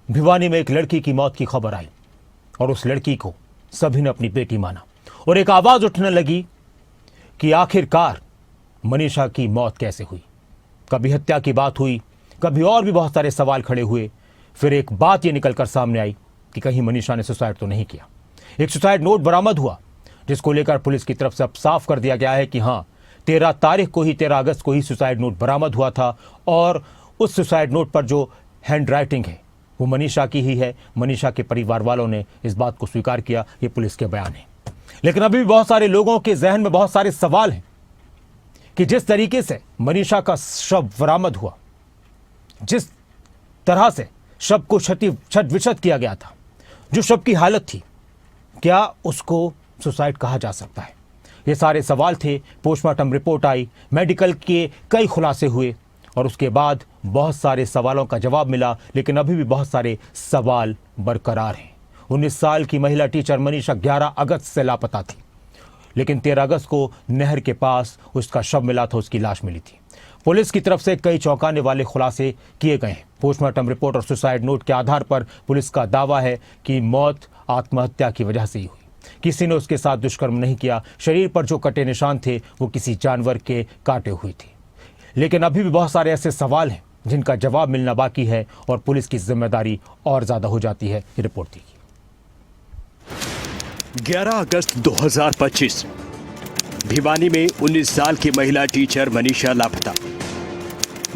भिवानी में एक लड़की की मौत की खबर आई और उस लड़की को सभी ने अपनी बेटी माना और एक आवाज उठने लगी कि आखिरकार मनीषा की मौत कैसे हुई। कभी हत्या की बात हुई, कभी और भी बहुत सारे सवाल खड़े हुए। फिर एक बात ये निकलकर सामने आई कि कहीं मनीषा ने सुसाइड तो नहीं किया। एक सुसाइड नोट बरामद हुआ जिसको लेकर पुलिस की तरफ से अब साफ कर दिया गया है कि हाँ, 13 अगस्त को ही सुसाइड नोट बरामद हुआ था और उस सुसाइड नोट पर जो हैंड राइटिंग है वो मनीषा की ही है। मनीषा के परिवार वालों ने इस बात को स्वीकार किया, ये पुलिस के बयान है। लेकिन अभी भी बहुत सारे लोगों के जहन में बहुत सारे सवाल हैं कि जिस तरीके से मनीषा का शव बरामद हुआ, जिस तरह से शव को छत किया गया था, जो शव की हालत थी, क्या उसको सुसाइड कहा जा सकता है? ये सारे सवाल थे। पोस्टमार्टम रिपोर्ट आई, मेडिकल के कई खुलासे हुए और उसके बाद बहुत सारे सवालों का जवाब मिला। लेकिन अभी भी बहुत सारे सवाल बरकरार हैं। 19 साल की महिला टीचर मनीषा 11 अगस्त से लापता थी, लेकिन 13 अगस्त को नहर के पास उसका शव मिला था, उसकी लाश मिली थी। पुलिस की तरफ से कई चौंकाने वाले खुलासे किए गए हैं। पोस्टमार्टम रिपोर्ट और सुसाइड नोट के आधार पर पुलिस का दावा है कि मौत आत्महत्या की वजह से ही हुई। किसी ने उसके साथ दुष्कर्म नहीं किया। शरीर पर जो कटे निशान थे वो किसी जानवर के काटे हुए थे। लेकिन अभी भी बहुत सारे ऐसे सवाल हैं जिनका जवाब मिलना बाकी है और पुलिस की जिम्मेदारी और ज्यादा हो जाती है। ये रिपोर्ट देखिए। 11 अगस्त 2025 भिवानी में 19 साल की महिला टीचर मनीषा लापता।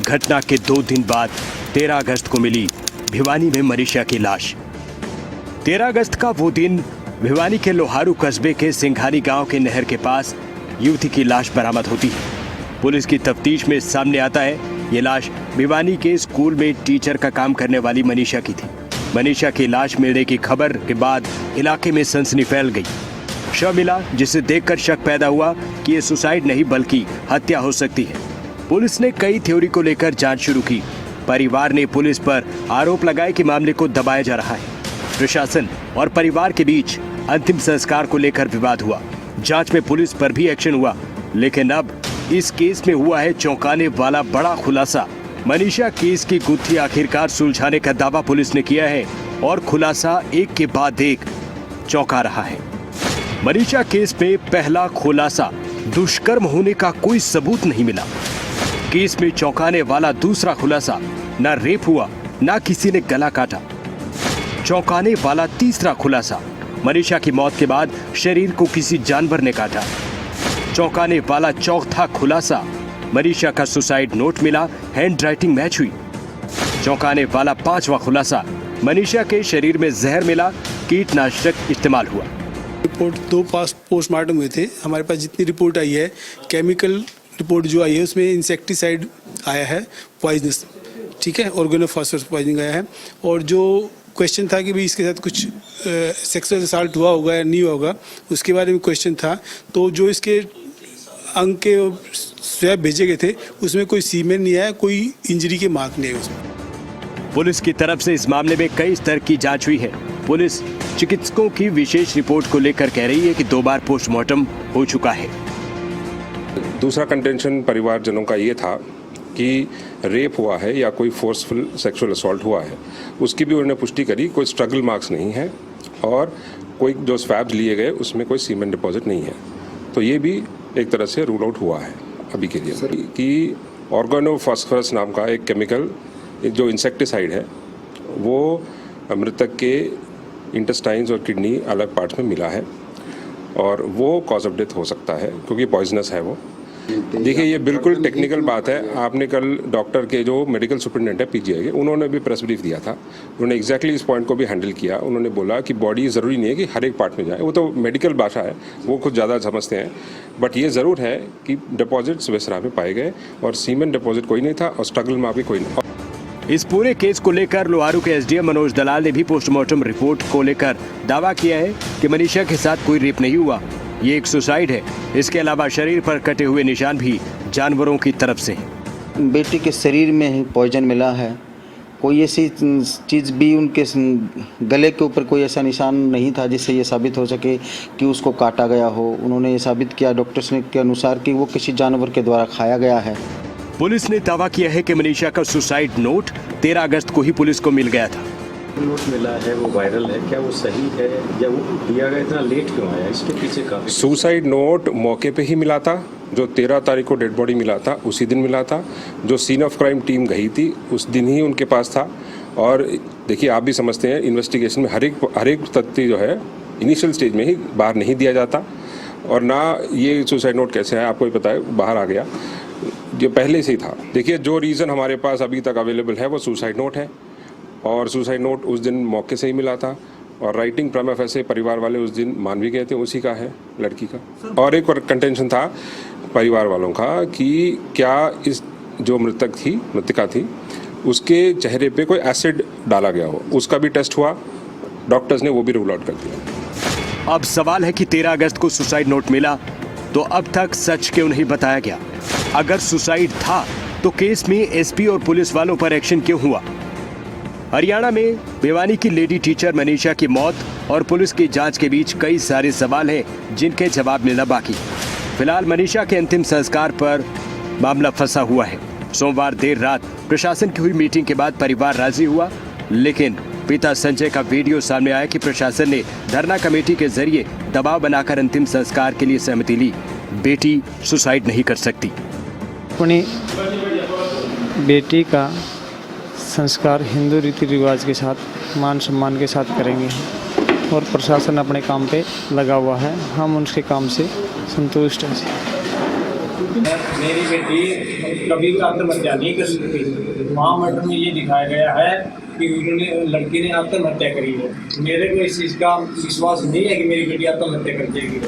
घटना के 2 दिन बाद 13 अगस्त को मिली भिवानी में मनीषा की लाश। 13 अगस्त का वो दिन भिवानी के लोहारू कस्बे के सिंघानी गांव के नहर के पास युवती की लाश बरामद होती है। पुलिस की तफ्तीश में सामने आता है ये लाश भिवानी के स्कूल में टीचर का काम करने वाली मनीषा की थी। मनीषा की लाश मिलने की खबर के बाद इलाके में सनसनी फैल गई। शव मिला जिसे देखकर शक पैदा हुआ कि ये सुसाइड नहीं बल्कि हत्या हो सकती है। पुलिस ने कई थ्योरी को लेकर जांच शुरू की। परिवार ने पुलिस पर आरोप लगाए कि मामले को दबाया जा रहा है। प्रशासन और परिवार के बीच अंतिम संस्कार को लेकर विवाद हुआ। जांच में पुलिस पर भी एक्शन हुआ। लेकिन अब इस केस में हुआ है चौंकाने वाला बड़ा खुलासा। मनीषा केस की गुत्थी आखिरकार सुलझाने का दावा पुलिस ने किया है और खुलासा एक के बाद एक चौंका रहा है। मनीषा केस में पहला खुलासा, दुष्कर्म होने का कोई सबूत नहीं मिला। केस में चौंकाने वाला दूसरा खुलासा, न रेप हुआ न किसी ने गला काटा। चौंकाने वाला तीसरा खुलासा, मनीषा की मौत के बाद शरीर को किसी जानवर ने काटा। चौंकाने वाला चौथा खुलासा, मनीषा का सुसाइड नोट मिला, हैंड राइटिंग मैच हुई। चौंकाने वाला 5वां खुलासा, मनीषा के शरीर में जहर मिला, कीटनाशक इस्तेमाल हुआ। रिपोर्ट 2 पोस्टमार्टम हुए थे। हमारे पास जितनी रिपोर्ट आई है, केमिकल रिपोर्ट जो आई है उसमें इंसेक्टिसाइड आया है, पॉइजनस, ठीक है, ऑर्गेनोफॉस्फेरस पॉइजनिंग आया है। और जो क्वेश्चन था कि भाई इसके साथ कुछ सेक्सुअल असॉल्ट हुआ होगा या नहीं हुआ होगा, उसके बारे में क्वेश्चन था। तो जो इसके अंग के स्वैब भेजे गए थे उसमें कोई सीमेन नहीं आया, कोई इंजरी के मार्क नहीं है उसमें। पुलिस की तरफ से इस मामले में कई स्तर की जांच हुई है। पुलिस चिकित्सकों की विशेष रिपोर्ट को लेकर कह रही है कि 2 बार पोस्टमार्टम हो चुका है। दूसरा कंटेंशन परिवारजनों का ये था कि रेप हुआ है या कोई फोर्सफुल सेक्सुअल असॉल्ट हुआ है, उसकी भी उन्होंने पुष्टि करी। कोई स्ट्रगल मार्क्स नहीं है और कोई जो स्वैब्स लिए गए उसमें कोई सीमेन डिपॉजिट नहीं है। तो ये भी एक तरह से रूल आउट हुआ है अभी के लिए कि ऑर्गेनोफॉस्फोरस नाम का एक केमिकल जो इंसेक्टिसाइड है वो मृतक के इंटेस्टाइन्स और किडनी अलग पार्ट्स में मिला है और वो कॉज ऑफ डेथ हो सकता है क्योंकि पॉइजनस है वो। देखिए, ये बिल्कुल टेक्निकल बात है। आपने कल डॉक्टर के जो मेडिकल सुपरिटेंडेंट है पीजीआई के, उन्होंने भी प्रेस ब्रीफ दिया था। उन्होंने एग्जैक्टली इस पॉइंट को भी हैंडल किया। उन्होंने बोला कि बॉडी ज़रूरी नहीं है कि हर एक पार्ट में जाए, वो तो मेडिकल भाषा है, वो कुछ ज़्यादा समझते हैं। बट ये ज़रूर है कि डिपॉजिट्स वेसरा में पाए गए और सीमेन डिपॉजिट कोई नहीं था और स्ट्रगल मार्क भी कोई नहीं। इस पूरे केस को लेकर लोहारू के एसडीएम मनोज दलाल ने भी पोस्टमार्टम रिपोर्ट को लेकर दावा किया है कि मनीषा के साथ कोई रेप नहीं हुआ, ये एक सुसाइड है। इसके अलावा शरीर पर कटे हुए निशान भी जानवरों की तरफ से हैं। बेटी के शरीर में ही पॉइजन मिला है। कोई ऐसी चीज़ भी उनके गले के ऊपर कोई ऐसा निशान नहीं था जिससे ये साबित हो सके कि उसको काटा गया हो। उन्होंने ये साबित किया डॉक्टर्स के अनुसार कि वो किसी जानवर के द्वारा खाया गया है। पुलिस ने दावा किया है कि मनीषा का सुसाइड नोट 13 अगस्त को ही पुलिस को मिल गया था। नोट मिला है वो वायरल है, क्या वो सही है या वो दिया गया इतना लेट क्यों आया, इसके पीछे काफी सुसाइड नोट मौके पे ही मिला था। जो 13 तारीख को डेड बॉडी मिला था उसी दिन मिला था। जो सीन ऑफ क्राइम टीम गई थी उस दिन ही उनके पास था। और देखिए आप भी समझते हैं इन्वेस्टिगेशन में हर एक तथ्य जो है इनिशियल स्टेज में ही बाहर नहीं दिया जाता। और ना ये सुसाइड नोट कैसे आया आपको ही पता है, बाहर आ गया, ये पहले से ही था। देखिए जो रीज़न हमारे पास अभी तक अवेलेबल है वो सुसाइड नोट है और सुसाइड नोट उस दिन मौके से ही मिला था और राइटिंग प्रमा फैसे परिवार वाले उस दिन मान भी गए थे उसी का है लड़की का। और एक कंटेंशन था परिवार वालों का कि क्या इस जो मृतका थी उसके चेहरे पे कोई एसिड डाला गया हो, उसका भी टेस्ट हुआ, डॉक्टर्स ने वो भी रूल आउट कर दिया। अब सवाल है कि 13 अगस्त को सुसाइड नोट मिला तो अब तक सच क्यों नहीं बताया गया? अगर सुसाइड था तो केस में एसपी और पुलिस वालों पर एक्शन क्यों हुआ? हरियाणा में भिवानी की लेडी टीचर मनीषा की मौत और पुलिस की जांच के बीच कई सारे सवाल हैं जिनके जवाब मिलना बाकी। फिलहाल मनीषा के अंतिम संस्कार पर मामला फंसा हुआ है। सोमवार देर रात प्रशासन की हुई मीटिंग के बाद परिवार राजी हुआ, लेकिन पिता संजय का वीडियो सामने आया कि प्रशासन ने धरना कमेटी के जरिए दबाव बनाकर अंतिम संस्कार के लिए सहमति ली। बेटी सुसाइड नहीं कर सकती। अपनी बेटी का संस्कार हिंदू रीति रिवाज के साथ मान सम्मान के साथ करेंगे और प्रशासन अपने काम पे लगा हुआ है, हम उनके काम से संतुष्ट हैं। मेरी बेटी कभी भी आत्महत्या नहीं कर सकती। महामंडल में ये दिखाया गया है कि उन्होंने लड़की ने आत्महत्या करी है। मेरे को इस चीज़ का विश्वास नहीं है कि मेरी बेटी आत्महत्या कर जाएगी।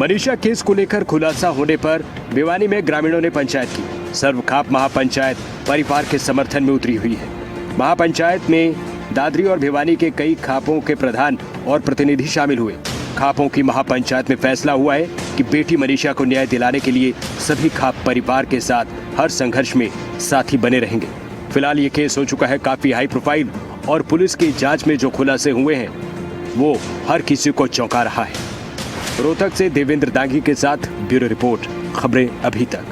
मनीषा केस को लेकर खुलासा होने पर भिवानी में ग्रामीणों ने पंचायत की। सर्वखाप महापंचायत परिवार के समर्थन में उतरी हुई है। महापंचायत में दादरी और भिवानी के कई खापों के प्रधान और प्रतिनिधि शामिल हुए। खापों की महापंचायत में फैसला हुआ है कि बेटी मनीषा को न्याय दिलाने के लिए सभी खाप परिवार के साथ हर संघर्ष में साथी बने रहेंगे। फिलहाल ये केस हो चुका है काफी हाई प्रोफाइल और पुलिस की जांच में जो खुलासे हुए हैं वो हर किसी को चौंका रहा है। रोहतक से देवेंद्र दांगी के साथ ब्यूरो रिपोर्ट, खबरें अभी तक।